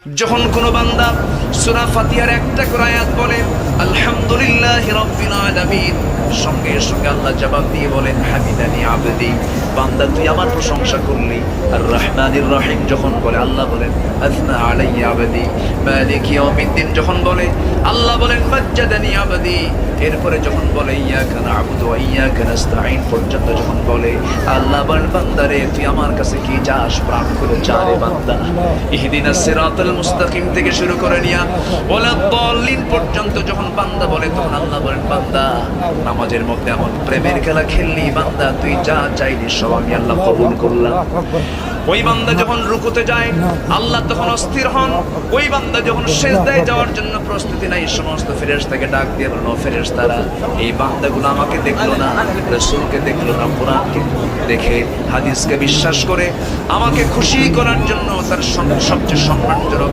যখন কোন বান্দা সূরা ফাতিহার একটা করে আয়াত বলে আলহামদুলিল্লাহি রাব্বিল আলামিন, সঙ্গে সঙ্গে আল্লাহ জবাব দিয়ে বলেন হামিদানি আবদি, বান্দা তুই আমার প্রশংসা করলি। আর রহমানির রহিম যখন বলে আল্লাহ বলেন আযনা আলাইয়া আবদি, মালিক ইয়াউমিদ্দিন যখন বলে আল্লাহ বলেন মাজ্জাদানি আবদি। এরপরে যখন বলে ইয়াকা না'বুদু ওয়া ইয়াকা নাস্তাঈন পর্যন্ত যখন বলে আল্লাহ বলেন বান্দারে তুই আমার কাছে কি চাস, প্রাণ করে চা রে বান্দা। ইহদিনাস সিরাতাল মুস্তাকিম থেকে শুরু করে নিয়া ওয়ালা দাল্লিন পর্যন্ত যখন বান্দা বলে তখন আল্লাহ বলেন বান্দা নামাজের মধ্যে এমন প্রেমের খেলা খেললি বান্দা, তুই যা চাইলি সব আমি আল্লাহ কবুল করলাম। ওই বান্দা যখন রুকুতে যায় আল্লাহ তখন অস্থির হন। ওই বান্দা যখন সিজদায় যাওয়ার জন্য প্রস্তুতি নাই, সমস্ত ফেরেশতাকে ডাক দিয়ে বলেন ও ফেরেশতারা, এই বান্দাগুলো আমাকে দেখলো না, রাসূলকে দেখলো না, কোরআনকে দেখে হাদিসকে বিশ্বাস করে আমাকে খুশি করার জন্য তার সবচেয়ে সম্মানজনক